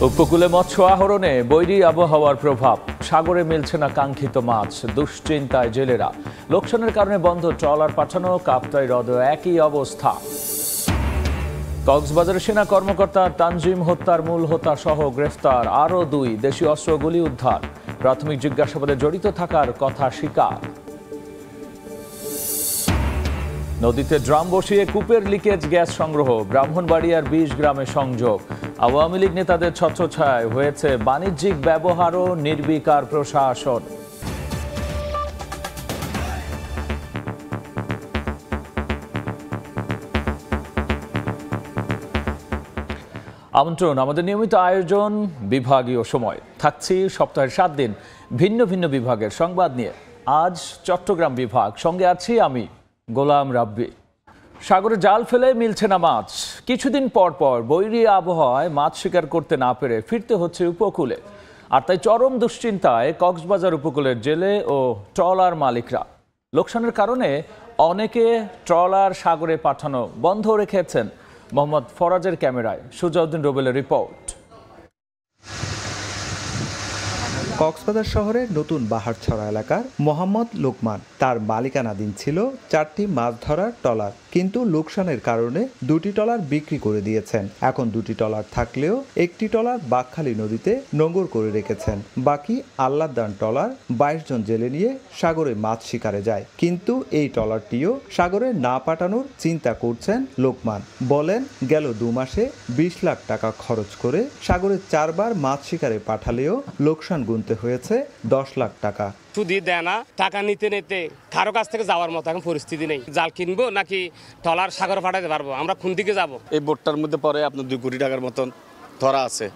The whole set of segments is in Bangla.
উপকূলে মৎস্য আহরণে বৈরী আবহাওয়ার প্রভাব, সাগরে মিলছে না কাঙ্ক্ষিত মাছ, দুশ্চিন্তায় জেলেরা। লোকসানের কারণে বন্ধ ট্রলার পাঠানো, কাপ্তাই হ্রদে একই অবস্থা। কক্সবাজারের সেনা কর্মকর্তা তানজিম হত্যার মূল হোতা সহ গ্রেফতার আরও 2, দেশীয় অস্ত্র গুলি উদ্ধার। প্রাথমিক জিজ্ঞাসাবাদে জড়িত থাকার কথা স্বীকার। নদীতে ড্রাম বসিয়ে কূপের লিকেজ গ্যাস সংগ্রহ, ব্রাহ্মণবাড়িয়ার 20 গ্রামে সংযোগ। আওয়ামী লীগ নেতাদের ছত্রছায়ায় হয়েছে বাণিজ্যিক ব্যবহারও নির্বিকার প্রশাসন। আমন্ত্রণ আমাদের নিয়মিত আয়োজন বিভাগীয় সময়। থাকছি সপ্তাহের 7 দিন ভিন্ন ভিন্ন বিভাগের সংবাদ নিয়ে। আজ চট্টগ্রাম বিভাগ, সঙ্গে আছি আমি গোলাম রাব্বি। সাগরে জাল ফেলে মিলছে না মাছ। কিছুদিন পর পর বৈরী আবহাওয়ায় মাছ শিকার করতে না পেরে ফিরতে হচ্ছে উপকূলে। আর তাই চরম দুশ্চিন্তায় কক্সবাজার উপকূলের জেলে ও ট্রলার মালিকরা। লোকসানের কারণে অনেকে ট্রলার সাগরে পাঠানো বন্ধ রেখেছেন। মোহাম্মদ ফরাজের ক্যামেরায় সুজাউদ্দিন রুবেলের রিপোর্ট। কক্সবাজার শহরের নতুন বাহারছড়া এলাকার মোহাম্মদ লোকমান, তার মালিকানাধীন ছিল 4টি মাছ ধরার ট্রলার, কিন্তু লোকসানের কারণে 2টি ট্রলার বিক্রি করে দিয়েছেন। এখন 2টি ট্রলার থাকলেও একটি ট্রলার বাকখালী নদীতে নোঙর করে রেখেছেন। বাকি আল্লাহদান ট্রলার 22 জন জেলে নিয়ে সাগরে মাছ শিকারে যায়, কিন্তু এই ট্রলারটিও সাগরে না পাঠানোর চিন্তা করছেন লোকমান। বলেন, গেল 2 মাসে 20 লাখ টাকা খরচ করে সাগরে 4 বার মাছ শিকারে পাঠালেও লোকসান গুনতে হয়েছে 10 লাখ টাকা। সুদি দেয় না, টাকা নিতে নিতে কারো কাছ থেকে যাওয়ার মতো এখন পরিস্থিতি নেই। জাল কিনবো নাকি ট্রলার সাগরে পাঠাতে পারবো, আমরা কোন দিকে যাব? এই বোটটার মধ্যে পরে আপনার 2 কোটি টাকার মতন ধরা আছে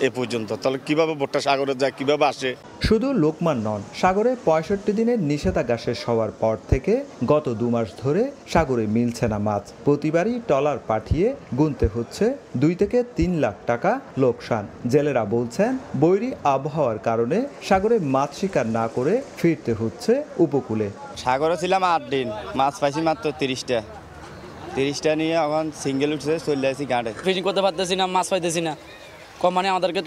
এ পর্যন্ত। তাহলে কিভাবে বোটটা সাগরে যায়, কিভাবে আসে? শুধু লোকমান নন, সাগরে 65 দিনের নিষেধাজ্ঞা শেষ হওয়ার পর থেকে গত 2 মাস ধরে সাগরে মিলছে না মাছ। প্রতিবারই ট্রলার পাঠিয়ে গুনতে হচ্ছে 2 থেকে 3 লাখ টাকা লোকসান। জেলেরা বলছেন, বৈরী আবহাওয়ার কারণে সাগরে মাছ শিকার না করে ফিরতে হচ্ছে উপকূলে। সাগরে ছিলাম 8 দিন, মাছ পাইছি মাত্র 30টা নিয়ে এখন সিঙ্গেল উঠছে চলে আসি ঘাটে। ফিশিং করতে পারতেছি না, মাছ পাইতেছি না, কোম্পানি আমাদেরকে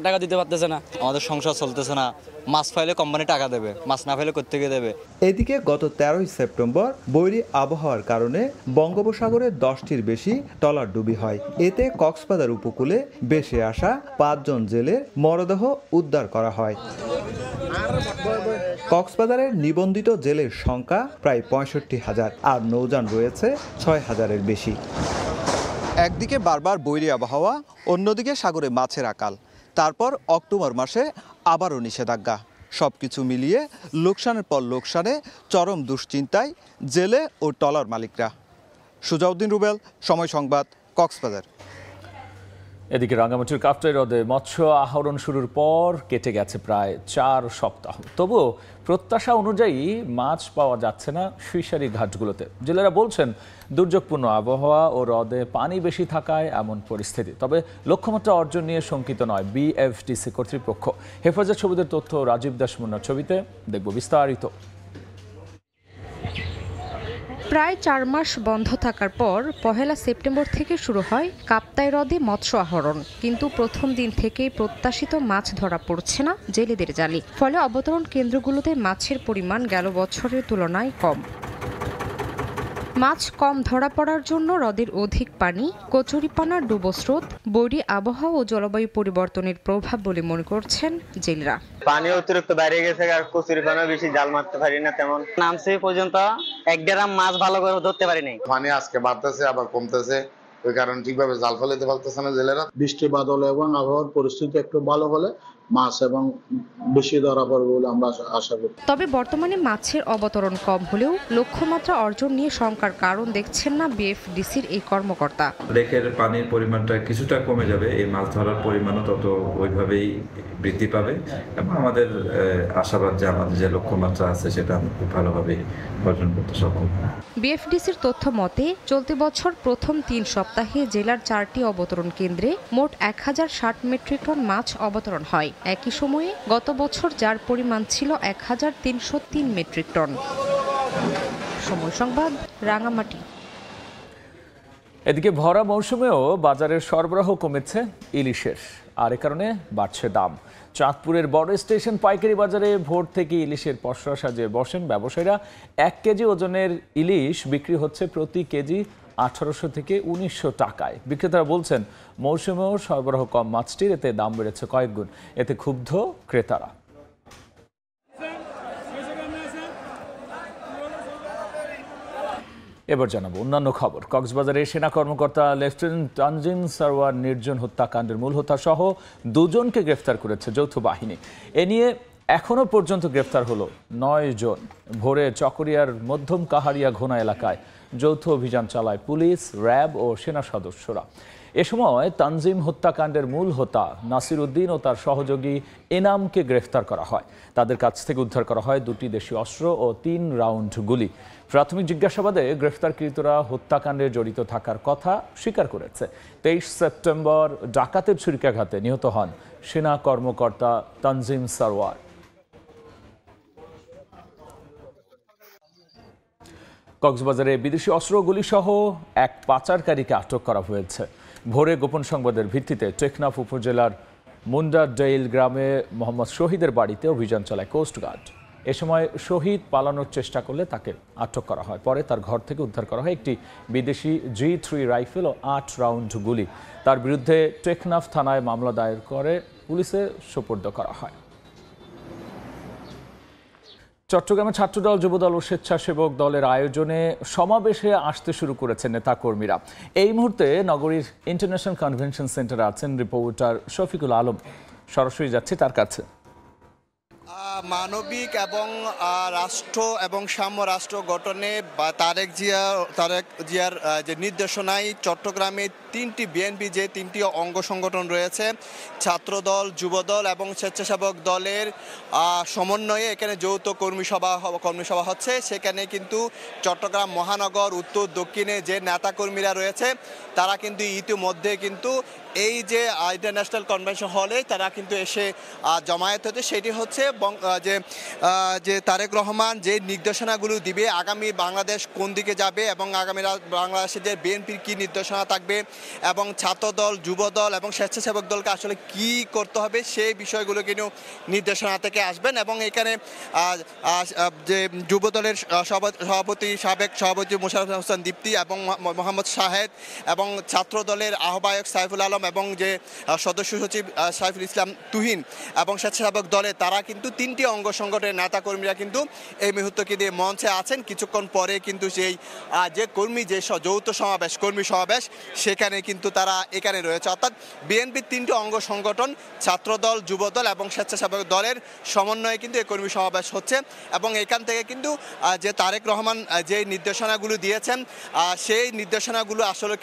টাকা দিতে পারতেছে না। আমাদের সংসার চলতেছে না। মাছ পাইলে কোম্পানি টাকা দেবে, মাছ না পাইলে কোত্থেকে দেবে? এদিকে গত 13 সেপ্টেম্বর বৈরী আবহাওয়ার কারণে বঙ্গোপসাগরে 10টির বেশি ট্রলার ডুবি হয়। এতে কক্সবাজার উপকূলে ভেসে আসা 5 জন জেলের মরদেহ উদ্ধার করা হয়। কক্সবাজারের নিবন্ধিত জেলের সংখ্যা প্রায় 65,000, আর নৌযান রয়েছে 6,000-এর বেশি। একদিকে বারবার বৈরী আবহাওয়া, অন্যদিকে সাগরে মাছের আকাল, তারপর অক্টোবর মাসে আবারও নিষেধাজ্ঞা। সবকিছু মিলিয়ে লোকসানের পর লোকসানে চরম দুশ্চিন্তায় জেলে ও ট্রলার মালিকরা। সুজাউদ্দিন রুবেল, সময় সংবাদ, কক্সবাজার। এদিকে রাঙ্গামাটির কাপ্তাই হ্রদে মৎস্য আহরণ শুরুর পর কেটে গেছে প্রায় 4 সপ্তাহ। তবুও প্রত্যাশা অনুযায়ী মাছ পাওয়া যাচ্ছে না ফিশারি ঘাটগুলোতে। জেলেরা বলছেন, দুর্যোগপূর্ণ আবহাওয়া ও হ্রদে পানি বেশি থাকায় এমন পরিস্থিতি। তবে লক্ষ্যমাত্রা অর্জন নিয়ে শঙ্কিত নয় বিএফডিসি কর্তৃপক্ষ। হেফাজত সবুজের তথ্য রাজীব দাস মুন্নার ছবিতে দেখব বিস্তারিত। প্রায় 4 মাস বন্ধ থাকার পর 1 সেপ্টেম্বর থেকে শুরু হয় কাপ্তাই হ্রদে মৎস্য আহরণ, কিন্তু প্রথম দিন থেকেই প্রত্যাশিত মাছ ধরা পড়ছে না জেলেদের জালে। ফলে অবতরণ কেন্দ্রগুলোতে মাছের পরিমাণ গেল বছরের তুলনায় কম। মাছ কম ধরা পড়ার জন্য হ্রদের অধিক পানি, কচুরিপানার ডুবোস্রোত, বৈরী আবহাওয়া ও জলবায়ু পরিবর্তনের প্রভাব বলে মনে করছেন জেলেরা। পানি অতিরিক্ত বাইরে গেছে আর কচুরিপানা বেশি, জাল মারতে পারি না তেমন। নামছে পর্যন্ত 1 গ্রাম মাছ ভালো করে ধরতে পারি নাই। পানি আজকে বাড়তেছে আবার কমতেছে, ওই কারণে ঠিকভাবে জাল ফেলাতে পারতেছে না জেলেরা। বৃষ্টি বাদল এবং আবহাওয়ার পরিস্থিতি একটু ভালো হলে মাছ এবং বেশি ধরা পড়বে বলে আমরা আশা করি। তবে বর্তমানে মাছের অবতরণ কম হলেও লক্ষ্যমাত্রা অর্জন নিয়ে শঙ্কার কারণ দেখছেন না বিএফডিসির এই কর্মকর্তা। লেকের পানির পরিমাণটা কিছুটা কমে যাবে, এই মাছ ধরার পরিমাণও তত ওইভাবেই বৃদ্ধি পাবে এবং আমাদের আশাবাদ যে আমাদের যে লক্ষ্যমাত্রা আছে সেটা আমরা খুব ভালোভাবে অর্জন করতে সক্ষম। বিএফডিসির তথ্য মতে চলতি বছর প্রথম 3 সপ্তাহে জেলার 4টি অবতরণ কেন্দ্রে মোট 1060 মেট্রিক টন মাছ অবতরণ হয়। একই সময়ে গত বছর যার পরিমাণ ছিল 1303 মেট্রিক টন। সময় সংবাদ, রাঙামাটি। এদিকে ভরা মৌসুমেও বাজারের সরবরাহ কমেছে ইলিশের, আর এ কারণে বাড়ছে দাম। চাঁদপুরের বড় স্টেশন পাইকারি বাজারে ভোর থেকে ইলিশের পসরা সাজিয়ে বসেন ব্যবসায়ীরা। 1 কেজি ওজনের ইলিশ বিক্রি হচ্ছে প্রতি কেজি 1800 থেকে 1900 টাকায়। বিক্রেতারা বলছেন মৌসুমেও সরবরাহ কম মাছটির, এতে দাম বেড়েছে কয়েক গুণ। এতে ক্ষুব্ধ ক্রেতারা। এবার জানাবো অন্যান্য খবর। কক্সবাজারে সেনা কর্মকর্তা লেফটেন্যান্ট তানজিম সারওয়ার নির্জন হত্যাকাণ্ডের মূল হোতা সহ 2 জনকে গ্রেফতার করেছে যৌথ বাহিনী। এ নিয়ে এখনো পর্যন্ত গ্রেফতার হলো 9 জন। ভোরে চকরিয়ার মধ্যম কাহারিয়া ঘোনা এলাকায় যৌথ অভিযান চালায় পুলিশ, র্যাব ও সেনা সদস্যরা। এ সময় তানজিম হত্যাকাণ্ডের মূল হোতা নাসির উদ্দিন ও তার সহযোগী এনামকে গ্রেফতার করা হয়। তাদের কাছ থেকে উদ্ধার করা হয় 2টি দেশীয় অস্ত্র ও 3 রাউন্ড গুলি। প্রাথমিক জিজ্ঞাসাবাদে গ্রেফতারকৃতরা হত্যাকাণ্ডে জড়িত থাকার কথা স্বীকার করেছে। 23 সেপ্টেম্বর ডাকাতের ছুরিকাঘাতে নিহত হন সেনা কর্মকর্তা তানজিম সারওয়ার। কক্সবাজারে বিদেশি অস্ত্র গুলি সহ এক পাচারকারীকে আটক করা হয়েছে। ভোরে গোপন সংবাদের ভিত্তিতে টেকনাফ উপজেলার মুন্ডাডেইল গ্রামে মোহাম্মদ শহীদের বাড়িতে অভিযান চালায় কোস্টগার্ড। এ সময় শহীদ পালানোর চেষ্টা করলে তাকে আটক করা হয়। পরে তার ঘর থেকে উদ্ধার করা হয় একটি বিদেশি G3 রাইফেল ও 8 রাউন্ড গুলি। তার বিরুদ্ধে টেকনাফ থানায় মামলা দায়ের করে পুলিশে সোপর্দ করা হয়। চট্টগ্রামে ছাত্রদল, যুবদল ও স্বেচ্ছাসেবক দলের আয়োজনে সমাবেশে আসতে শুরু করেছেন নেতাকর্মীরা। এই মুহূর্তে নগরীর ইন্টারন্যাশনাল কনভেনশন সেন্টারে আছেন রিপোর্টার শফিকুল আলম। সরাসরি যাচ্ছে তার কাছে। মানবিক এবং রাষ্ট্র এবং সাম্য রাষ্ট্র গঠনে তারেক জিয়ার যে নির্দেশনায় চট্টগ্রামে 3টি বিএনপি যে 3টি অঙ্গ সংগঠন রয়েছে, ছাত্রদল, যুবদল এবং স্বেচ্ছাসেবক দলের সমন্বয়ে এখানে যৌথ কর্মী সভা হচ্ছে। সেখানে কিন্তু চট্টগ্রাম মহানগর উত্তর দক্ষিণে যে নেতাকর্মীরা রয়েছে তারা কিন্তু ইতিমধ্যে কিন্তু এই যে ইন্টারন্যাশনাল কনভেনশন হলে তারা কিন্তু এসে জমায়েত হচ্ছে। সেটি হচ্ছে যে তারেক রহমান যে নির্দেশনাগুলো দিবে, আগামী বাংলাদেশ কোন দিকে যাবে এবং আগামী বাংলাদেশে যে বিএনপির কী নির্দেশনা থাকবে এবং ছাত্রদল, যুবদল এবং স্বেচ্ছাসেবক দলকে আসলে কি করতে হবে সেই বিষয়গুলো কিন্তু নির্দেশনা থেকে আসবেন। এবং এখানে যে যুবদলের সাবেক সভাপতি মোশাররফ হোসেন দীপ্তি এবং মোহাম্মদ শাহেদ এবং ছাত্রদলের আহ্বায়ক সাইফুল আলম এবং যে সদস্য সচিব সাইফুল ইসলাম তুহিন এবং স্বেচ্ছাসেবক দলে তারা কিন্তু 3টি অঙ্গ সংগঠনের নেতাকর্মীরা কিন্তু এই মুহূর্তকে দিয়ে মঞ্চে আছেন। কিছুক্ষণ পরে কিন্তু সেই যে যৌথ সমাবেশ, কর্মী সমাবেশ, সেখানে কিন্তু তারা এখানে রয়েছে। অর্থাৎ বিএনপির 3টি অঙ্গ সংগঠন ছাত্রদল, যুবদল এবং স্বেচ্ছাসেবক দলের সমন্বয়ে কিন্তু এই কর্মী সমাবেশ হচ্ছে। এবং এখান থেকে কিন্তু যে তারেক রহমান যে নির্দেশনাগুলো দিয়েছেন সেই নির্দেশনাগুলো আসলে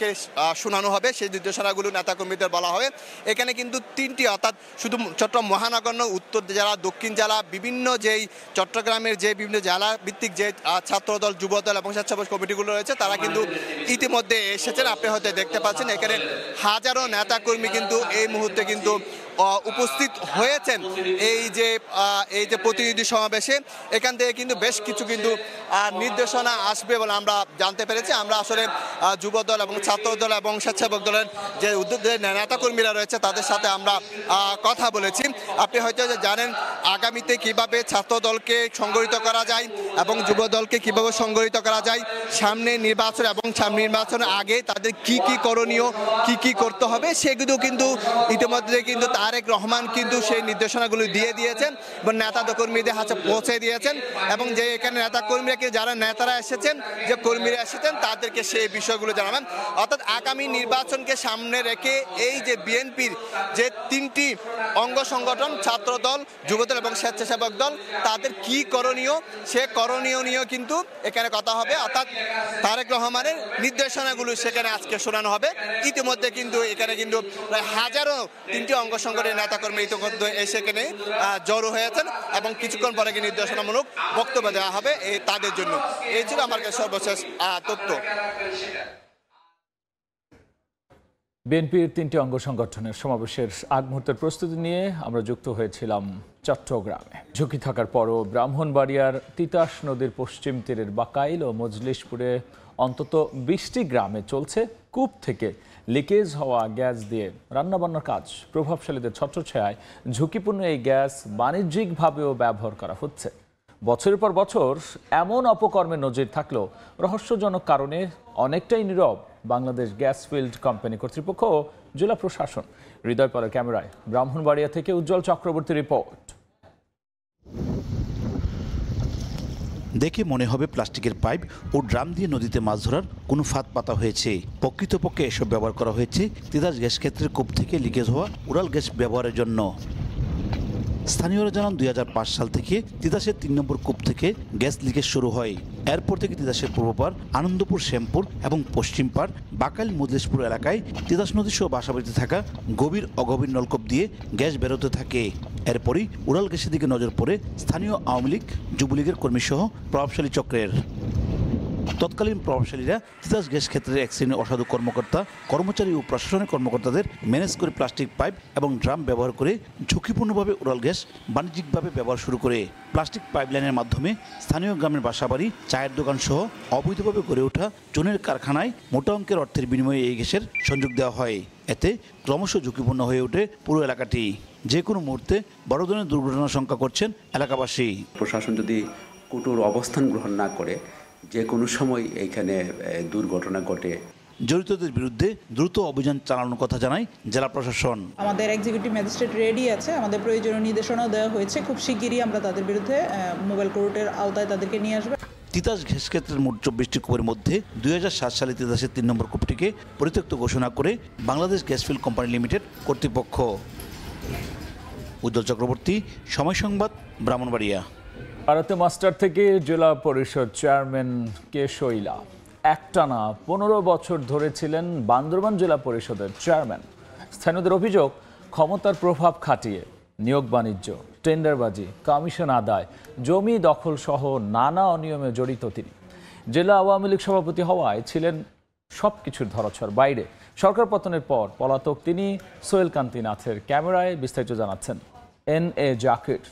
শোনানো হবে, সেই নির্দেশনাগুলো নেতাকর্মীদের বলা হবে। এখানে কিন্তু 3টি, অর্থাৎ শুধু চট্টগ্রাম মহানগর নয়, উত্তর জেলা, দক্ষিণ জেলা, বিভিন্ন যেই চট্টগ্রামের যে বিভিন্ন জেলা ভিত্তিক যে ছাত্রদল, যুবদল এবং স্বেচ্ছাসেবক কমিটিগুলো রয়েছে তারা কিন্তু ইতিমধ্যে এসেছেন। আপনি হয়তো দেখতে পাচ্ছেন এখানে হাজারো নেতাকর্মী কিন্তু এই মুহূর্তে কিন্তু উপস্থিত হয়েছেন এই যে প্রতিনিধি সমাবেশে। এখান থেকে কিন্তু বেশ কিছু কিন্তু নির্দেশনা আসবে বলে আমরা জানতে পেরেছি। আমরা আসলে যুবদল এবং ছাত্রদল এবং স্বেচ্ছাসেবক দলের যে উদ্যোগের নেতাকর্মীরা রয়েছে তাদের সাথে আমরা কথা বলেছি। আপনি হয়তো জানেন আগামীতে কিভাবে ছাত্রদলকে সংগঠিত করা যায় এবং যুবদলকে কিভাবে সংগঠিত করা যায়, সামনে নির্বাচন এবং নির্বাচনের আগে তাদের কি কি করণীয়, কি কি করতে হবে সেগুলো কিন্তু ইতিমধ্যে কিন্তু তারেক রহমান কিন্তু সেই নির্দেশনাগুলো দিয়ে দিয়েছেন এবং নেতা কর্মীদের হাতে পৌঁছে দিয়েছেন। এবং যে এখানে নেতা কর্মীরা যারা নেতারা এসেছেন, যে কর্মীরা এসেছেন তাদেরকে সেই বিষয়গুলো জানাবেন। অর্থাৎ আগামী নির্বাচনকে সামনে রেখে এই যে বিএনপির যে 3টি অঙ্গ সংগঠন ছাত্রদল, যুবদল এবং স্বেচ্ছাসেবক দল তাদের কি করণীয়, সে করণীয় নিয়েও কিন্তু এখানে কথা হবে। অর্থাৎ তারেক রহমানের নির্দেশনাগুলো সেখানে আজকে শোনানো হবে। ইতিমধ্যে কিন্তু এখানে কিন্তু প্রায় হাজারো 3টি অঙ্গ সংগঠনের নেতাকর্মী ইতিমধ্যে সেখানে জড়ো হয়েছেন এবং কিছুক্ষণ পরে নির্দেশনামূলক বক্তব্য দেওয়া হবে তাদের জন্য। এই ছিল আমার কাছে সর্বশেষ তথ্য। বিএনপির 3টি অঙ্গ সংগঠনের সমাবেশের আগ মুহূর্তের প্রস্তুতি নিয়ে আমরা যুক্ত হয়েছিলাম চট্টগ্রামে। ঝুঁকি থাকার পরও ব্রাহ্মণবাড়িয়ার তিতাস নদীর পশ্চিম তীরের বাকাইল ও মজলিশপুরে অন্তত 20টি গ্রামে চলছে কূপ থেকে লিকেজ হওয়া গ্যাস দিয়ে রান্নাবান্নার কাজ। প্রভাবশালীদের ছত্রছায়ায় ঝুঁকিপূর্ণ এই গ্যাস বাণিজ্যিকভাবেও ব্যবহার করা হচ্ছে। বছরের পর বছর এমন অপকর্মের নজির থাকলেও রহস্যজনক কারণে অনেকটাই নীরব বাংলাদেশ গ্যাস ফিল্ড কোম্পানি কর্তৃপক্ষ ও জেলা প্রশাসন। হৃদয় পরের ক্যামেরায় ব্রাহ্মণবাড়িয়া থেকে উজ্জ্বল চক্রবর্তী রিপোর্ট। দেখে মনে হবে প্লাস্টিকের পাইপ ও ড্রাম দিয়ে নদীতে মাছ ধরার কোনো ফাঁদ পাতা হয়েছে। প্রকৃতপক্ষে এসব ব্যবহার করা হয়েছে তিতাস গ্যাস ক্ষেত্রের কূপ থেকে লিকেজ হওয়া উড়াল গ্যাস ব্যবহারের জন্য। স্থানীয়রা জানান 2005 সাল থেকে তিতাসের 3 নম্বর কূপ থেকে গ্যাস লিকেজ শুরু হয়। এরপর থেকে তিতাসের পূর্বপাড়, আনন্দপুর, শ্যামপুর এবং পশ্চিম পাড়, বাকাইল, মজলিশপুর এলাকায় তিতাস নদী সহ বাসাবাড়িতে থাকা গভীর অগভীর নলকূপ দিয়ে গ্যাস বেরোতে থাকে। এরপরই উড়াল গ্যাসের দিকে নজর পড়ে স্থানীয় আওয়ামী লীগ, যুবলীগের কর্মীসহ প্রভাবশালী চক্রের। তৎকালীন প্রভাবশালীরা তিতাস গ্যাস ক্ষেত্রের এক শ্রেণীর অসাধু কর্মকর্তা, কর্মচারী ও প্রশাসনিক কর্মকর্তাদের ম্যানেজ করে প্লাস্টিক পাইপ এবং ড্রাম ব্যবহার করে ঝুঁকিপূর্ণভাবে উড়াল গ্যাস বাণিজ্যিকভাবে ব্যবহার শুরু করে। প্লাস্টিক পাইপলাইনের মাধ্যমে স্থানীয় গ্রামের বাসাবাড়ি, চায়ের দোকান সহ অবৈধভাবে গড়ে ওঠা চুনের কারখানায় মোটা অঙ্কের অর্থের বিনিময়ে এই গ্যাসের সংযোগ দেওয়া হয়। এতে ক্রমশ ঝুঁকিপূর্ণ হয়ে ওঠে পুরো এলাকাটি। যে কোনো মুহূর্তে বড় ধরনের দুর্ঘটনার শঙ্কা করছেন এলাকাবাসী। প্রশাসন যদি কঠোর অবস্থান গ্রহণ না করে যে কোনো সময় এইখানে দুর্ঘটনা ঘটে। জড়িতদের বিরুদ্ধে দ্রুত অভিযান চালানোর কথা জানায় জেলা প্রশাসন। আমাদের এক্সিকিউটিভ ম্যাজিস্ট্রেট রেডি আছে, আমাদের প্রয়োজনীয় নির্দেশনাও দেওয়া হয়েছে। খুব শিগগিরই আমরা তাদের বিরুদ্ধে মোবাইল কোর্টের আওতায় তাদেরকে নিয়ে আসবো। তিতাস গ্যাস ক্ষেত্রের মোট 24টি কূপের মধ্যে 2007 সালে তিতাসের 3 নম্বর কূপটিকে পরিত্যক্ত ঘোষণা করে Bangladesh gas field company limited কর্তৃপক্ষ। উজ্জ্বল চক্রবর্তী, সময় সংবাদ, ব্রাহ্মণবাড়িয়া। ভারতে মাস্টার থেকে জেলা পরিষদ চেয়ারম্যান কে শৈলা একটানা 15 বছর ধরে ছিলেন বান্দরবান জেলা পরিষদের চেয়ারম্যান। স্থানীয়দের অভিযোগ, ক্ষমতার প্রভাব খাটিয়ে নিয়োগ বাণিজ্য, টেন্ডারবাজি, কমিশন আদায়, জমি দখল সহ নানা অনিয়মে জড়িত তিনি। জেলা আওয়ামী লীগ সভাপতি হওয়ায় ছিলেন সবকিছুর ধরাছোঁয়ার বাইরে। সরকার পতনের পর পলাতক তিনি। সোহেল কান্তি নাথের ক্যামেরায় বিস্তারিত জানাচ্ছেন এন.এ. জাকির।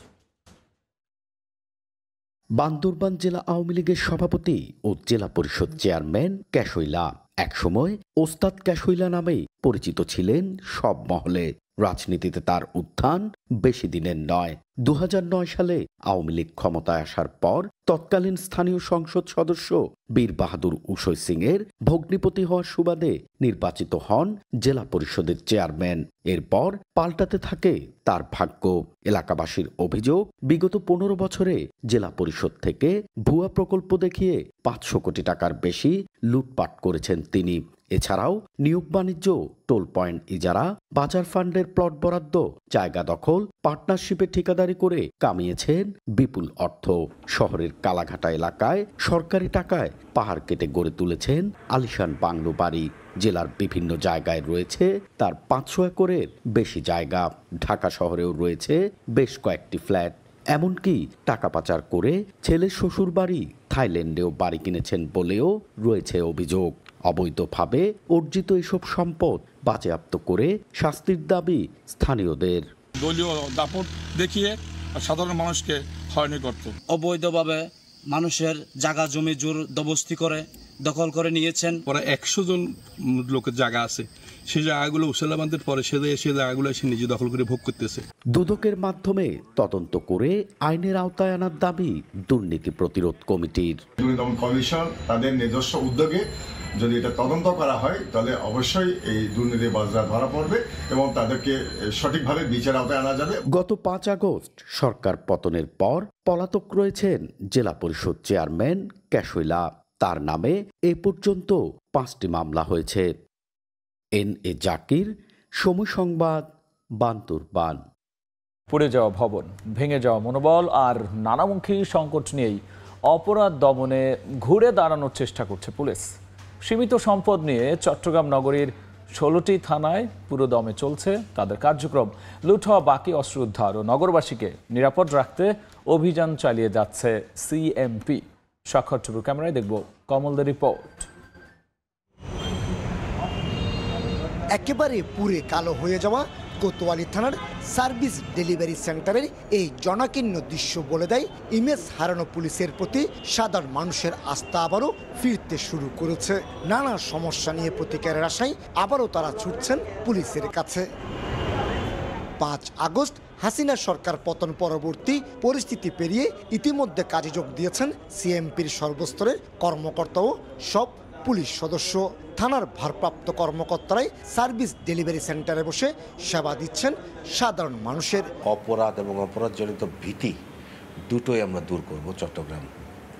বান্দরবান জেলা আওয়ামী লীগের সভাপতি ও জেলা পরিষদ চেয়ারম্যান ক্যাশৈলা একসময় ওস্তাদ ক্যাশৈলা নামেই পরিচিত ছিলেন সব মহলে। রাজনীতিতে তার উত্থান বেশি দিনের নয়। 2009 সালে আওয়ামী লীগ ক্ষমতায় আসার পর তৎকালীন স্থানীয় সংসদ সদস্য বীর বাহাদুর উসই সিং এর ভগ্নিপতি হওয়ার সুবাদে নির্বাচিত হন জেলা পরিষদের চেয়ারম্যান। এরপর পাল্টাতে থাকে তার ভাগ্য। এলাকাবাসীর অভিযোগ, বিগত 15 বছরে জেলা পরিষদ থেকে ভুয়া প্রকল্প দেখিয়ে 500 কোটি টাকার বেশি লুটপাট করেছেন তিনি। এছাড়াও নিয়োগ বাণিজ্য, টোল পয়েন্ট ইজারা, বাজার ফান্ডের প্লট বরাদ্দ, জায়গা দখল, পার্টনারশিপে ঠিকাদারি করে কামিয়েছেন বিপুল অর্থ। শহরের কালাঘাটা এলাকায় সরকারি টাকায় পাহাড় কেটে গড়ে তুলেছেন আলিশান বাংলো বাড়ি। জেলার বিভিন্ন জায়গায় রয়েছে তার 500 একরের বেশি জায়গা। ঢাকা শহরেও রয়েছে বেশ কয়েকটি ফ্ল্যাট। এমনকি টাকা পাচার করে ছেলের শ্বশুর বাড়ি থাইল্যান্ডেও বাড়ি কিনেছেন বলেও রয়েছে অভিযোগ। অবৈধভাবে অর্জিত এসব সম্পদ বাজেয়াপ্ত করে শাস্তির দাবি স্থানীয়দের। দলীয় দাপট দেখিয়ে সাধারণ মানুষকে হয়রানি করত। অবৈধভাবে মানুষের জায়গা জমি জোর দবস্তি করে দখল করে নিয়েছেন। পরে 100 জন লোকের জায়গা আছে, সেই জায়গাগুলো উসেলাবান্তের পরে সেই জায়গাগুলো এসে নিজে দখল করে ভোগ করতেছে। দুদকের মাধ্যমে তদন্ত করে আইনের আওতায় আনার দাবি দুর্নীতি প্রতিরোধ কমিটির। দুর্নীতি কমিশন তাদের নিজস্ব উদ্যোগে যদি এটা তদন্ত করা হয় তাহলে অবশ্যই এই দুর্নীতিবাজরা ধরা পড়বে এবং তাদেরকে সঠিকভাবে বিচার আওতায় আনা যাবে। গত 5 আগস্ট সরকার পতনের পর পলাতক রয়েছেন জেলা পরিষদ চেয়ারম্যান ক্যাশৈলা। তার নামে এ পর্যন্ত 5টি মামলা হয়েছে। এন.এ. জাকির, সময় সংবাদ, বান্দরবান। পড়ে যাওয়া ভবন, ভেঙে যাওয়া মনোবল আর নানামুখী সংকট নিয়েই অপরাধ দমনে ঘুরে দাঁড়ানোর চেষ্টা করছে পুলিশ। সীমিত সম্পদ নিয়ে চট্টগ্রাম নগরীর 16টি থানায় পুরো দমে চলছে তাদের কার্যক্রম। লুট হওয়া বাকি অস্ত্র উদ্ধার ও নগরবাসীকে নিরাপদ রাখতে অভিযান চালিয়ে যাচ্ছে সিএমপি। স্বাক্ষর টুকু ক্যামেরায় দেখব কমলদের রিপোর্ট। একেবারে পুরে কালো হয়ে যাওয়া কোতোয়ালি থানার সার্ভিস ডেলিভারি সেন্টারের এই জনাকীর্ণ দৃশ্য বলে দেয় ইমেজ হারানো পুলিশের প্রতি সাধারণ মানুষের আস্থা আবারও ফিরতে শুরু করেছে। নানা সমস্যা নিয়ে প্রতিকারের আশায় আবারও তারা ছুটছেন পুলিশের কাছে। 5 আগস্ট হাসিনা সরকার পতন পরবর্তী পরিস্থিতি পেরিয়ে ইতিমধ্যে কাজে যোগ দিয়েছেন সিএমপির সর্বস্তরের কর্মকর্তা ও সব পুলিশ সদস্য। থানার ভারপ্রাপ্ত কর্মকর্তারাই সার্ভিস ডেলিভারি সেন্টারে বসে সেবা দিচ্ছেন সাধারণ মানুষের। অপরাধ এবং অপরাধজনিত ভীতি দুটোই আমরা দূর করব চট্টগ্রাম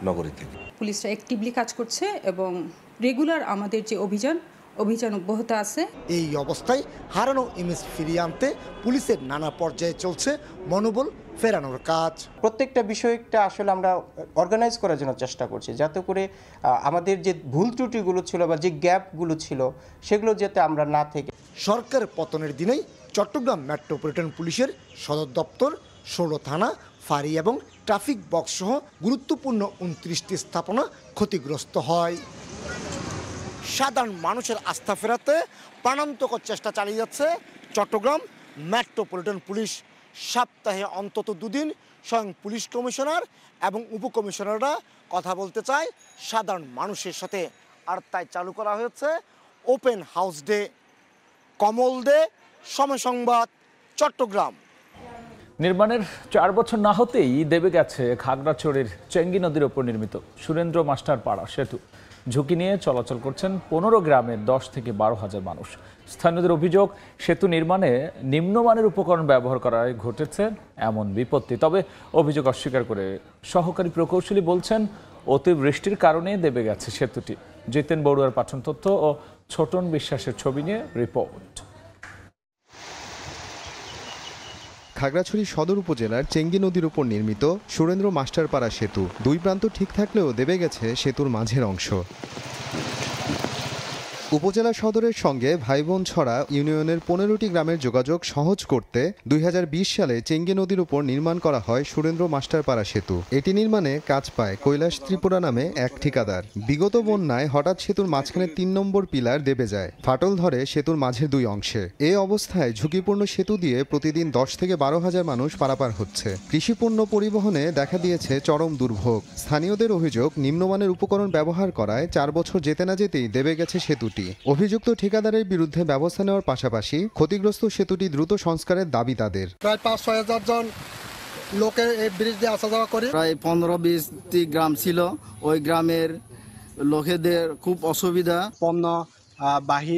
নগরী থেকে। পুলিশরা অ্যাক্টিভলি কাজ করছে এবং রেগুলার আমাদের যে অভিযান অব্যাহত আছে। এই অবস্থায় হারানো ইমেজ ফিরিয়ে আনতে পুলিশের নানা পর্যায়ে চলছে মনোবল ফেরানোর কাজ। প্রত্যেকটা বিষয়টা আসলে আমরা অর্গানাইজ করার জন্য চেষ্টা করছি, যাতে করে আমাদের যে ভুল ত্রুটিগুলো ছিল বা যে গ্যাপগুলো ছিল সেগুলো যাতে আমরা না থেকে। সরকার পতনের দিনেই চট্টগ্রাম মেট্রোপলিটন পুলিশের সদর দপ্তর, 16 থানা, ফাঁড়ি এবং ট্রাফিক বক্স সহ গুরুত্বপূর্ণ 29টি স্থাপনা ক্ষতিগ্রস্ত হয়। সাধারণ মানুষের আস্থা ফেরাতে প্রাণান্তকর চেষ্টা চালিয়ে যাচ্ছে চট্টগ্রাম মেট্রোপলিটন পুলিশ। সপ্তাহে অন্তত 2 দিন স্বয়ং পুলিশ কমিশনার এবং উপকমিশনাররা কথা বলতে চায় সাধারণ মানুষের সাথে, আর তাই চালু করা হয়েছে ওপেন হাউস ডে। কমল দে, সময় সংবাদ, চট্টগ্রাম। নির্মাণের 4 বছর না হতেই দেবে গেছে খাগড়াছড়ির চেঙ্গি নদীর ওপর নির্মিত সুরেন্দ্র মাস্টার পাড়া সেতু। ঝুঁকি নিয়ে চলাচল করছেন 15 গ্রামের 10 থেকে 12 হাজার মানুষ। স্থানীয়দের অভিযোগ, সেতু নির্মাণে নিম্নমানের উপকরণ ব্যবহার করায় ঘটেছে এমন বিপত্তি। তবে অভিযোগ অস্বীকার করে সহকারী প্রকৌশলী বলছেন, অতিবৃষ্টির কারণে দেবে গেছে সেতুটি। জিতেন বড়ুয়ার পাঠন তথ্য ও ছোটন বিশ্বাসের ছবি নিয়ে রিপোর্ট। খাগড়াছড়ি সদর উপজেলার চেঙ্গি নদীর উপর নির্মিত সুরেন্দ্র মাস্টারপাড়া সেতু। 2 প্রান্ত ঠিক থাকলেও দেবে গেছে সেতুর মাঝের অংশ। উপজেলা সদরের সঙ্গে ভাইবোন ছড়া ইউনিয়নের 15টি গ্রামের যোগাযোগ সহজ করতে 2020 সালে চেঙ্গি নদীর উপর নির্মাণ করা হয় সুরেন্দ্র মাস্টারপাড়া সেতু। এটি নির্মাণে কাজ পায় কৈলাস ত্রিপুরা নামে এক ঠিকাদার। বিগত বন্যায় হঠাৎ সেতুর মাঝখানে 3 নম্বর পিলার দেবে যায়, ফাটল ধরে সেতুর মাঝের 2 অংশে। এই অবস্থায় ঝুঁকিপূর্ণ সেতু দিয়ে প্রতিদিন 10 থেকে 12 হাজার মানুষ পারাপার হচ্ছে। কৃষিপণ্য পরিবহনে দেখা দিয়েছে চরম দুর্ভোগ। স্থানীয়দের অভিযোগ, নিম্নমানের উপকরণ ব্যবহার করায় 4 বছর যেতে না যেতেই দেবে গেছে সেতুটি। অভিযুক্ত ঠিকাদারের বিরুদ্ধে ব্যবস্থা নেওয়ার পাশাপাশি ক্ষতিগ্রস্ত সেতুটি দ্রুত সংস্কারের দাবি তাদের। প্রায় 5-6 হাজার জন লোকের এই ব্রিজ দিয়ে আসা যাওয়া করে। প্রায় 15-20টি গ্রাম ছিল, ওই গ্রামের লোকেদের খুব অসুবিধা। পণ্য বাহী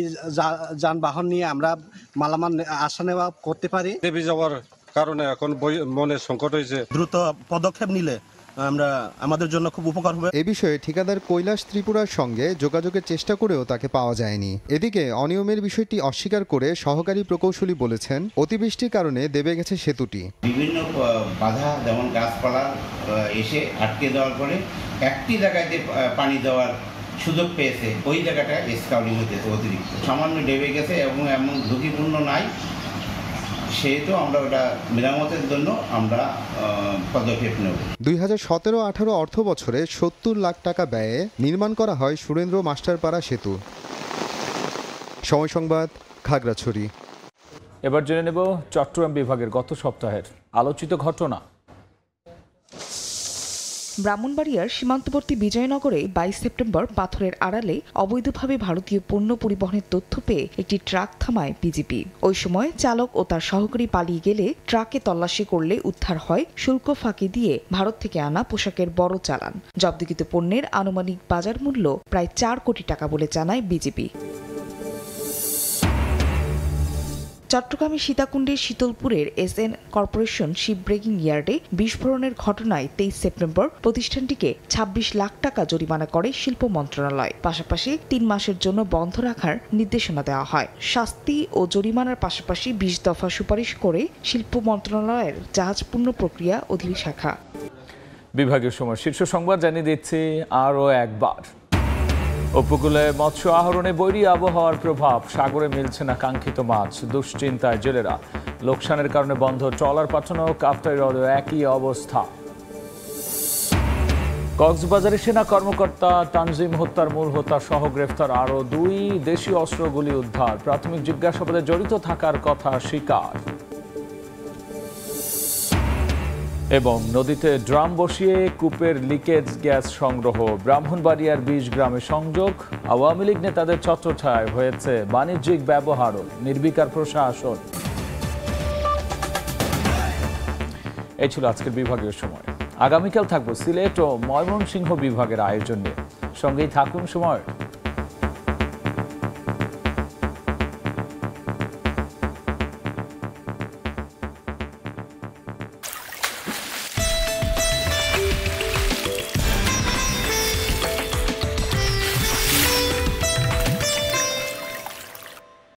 যানবাহন নিয়ে আমরা মালামাল আসা নেওয়া করতে পারি। দেবী যাওয়ার কারণে এখন মনে সংকট হয়েছে। দ্রুত পদক্ষেপ নিলে আমাদের জন্য খুব উপকার হবে। এ বিষয়ে ঠিকাদার কৈলাস ত্রিপুরার সঙ্গে যোগাযোগের চেষ্টা করেও তাকে পাওয়া যায়নি। এদিকে অনিয়মের বিষয়টি অস্বীকার করে সহকারী প্রকৌশলী বলেছেন, অতিবৃষ্টির কারণে দেবে গেছে সেতুটি। বিভিন্ন বাধা, যেমন গাছপালা এসে আটকে দেওয়ার পরে একটি জায়গায় পানি দেওয়ার সুযোগ পেয়েছে, ওই জায়গাটা স্কাউটিং হয়েছে অতিরিক্ত সামান্য ডেবে গেছে এবং এমন ঝুঁকিপূর্ণ নাই, সেহেতু আমরা ওটা মেরামতের জন্য আমরা পদক্ষেপ নেব। 2017-18 অর্থ বছরে 70 লাখ টাকা ব্যয়ে নির্মাণ করা হয় সুরেন্দ্র মাস্টারপাড়া সেতু। সময় সংবাদ, খাগড়াছড়ি। এবার জেনে নেব চট্টগ্রাম বিভাগের গত সপ্তাহের আলোচিত ঘটনা। ব্রাহ্মণবাড়িয়ার সীমান্তবর্তী বিজয়নগরে 22 সেপ্টেম্বর পাথরের আড়ালে অবৈধভাবে ভারতীয় পণ্য পরিবহনের তথ্য পেয়ে একটি ট্রাক থামায় বিজিবি। ওই সময় চালক ও তার সহকারী পালিয়ে গেলে ট্রাকে তল্লাশি করলে উদ্ধার হয় শুল্ক ফাঁকি দিয়ে ভারত থেকে আনা পোশাকের বড় চালান। জব্দকৃত পণ্যের আনুমানিক বাজার মূল্য প্রায় 4 কোটি টাকা বলে জানায় বিজিবি। চট্টগ্রামের সীতাকুণ্ডের শীতলপুরের এসএন কর্পোরেশন শিপ ব্রেকিং ইয়ার্ডে বিস্ফোরণের ঘটনায় 23 সেপ্টেম্বর প্রতিষ্ঠানটিকে 26 লাখ টাকা জরিমানা করে শিল্প মন্ত্রণালয়। পাশাপাশি 3 মাসের জন্য বন্ধ রাখার নির্দেশনা দেওয়া হয়। শাস্তি ও জরিমানার পাশাপাশি 20 দফা সুপারিশ করে শিল্প মন্ত্রণালয়ের জাহাজ পূর্ণ প্রক্রিয়া অধিশাখা। বিভাগীয় সময় শীর্ষ সংবাদ জানিয়ে দিচ্ছি আরও একবার। উপকূলে মৎস্য আহরণে বৈরী আবহাওয়ার প্রভাব, সাগরে মিলছে না কাঙ্ক্ষিত মাছ, দুশ্চিন্তায় জেলেরা। লোকসানের কারণে বন্ধ ট্রলার পাঠানো, কাপ্তাই হ্রদে একই অবস্থা। কক্সবাজারে সেনা কর্মকর্তা তানজিম হত্যার মূল হোতা সহ গ্রেফতার আরও 2 দেশীয় অস্ত্রগুলি উদ্ধার। প্রাথমিক জিজ্ঞাসাবাদে জড়িত থাকার কথা স্বীকার। এবং নদীতে ড্রাম বসিয়ে কূপের লিকেজ গ্যাস সংগ্রহ। ব্রাহ্মণবাড়িয়ার 20 গ্রামে সংযোগ। আওয়ামী লীগ নেতাদের ছত্রছায়ায় হয়েছে বাণিজ্যিক ব্যবহারও, নির্বিকার প্রশাসন। এই ছিল আজকের বিভাগীয় সময়। আগামীকাল থাকবো সিলেট ও ময়মনসিংহ বিভাগের আয়োজন নিয়ে। সঙ্গেই থাকুন সময়।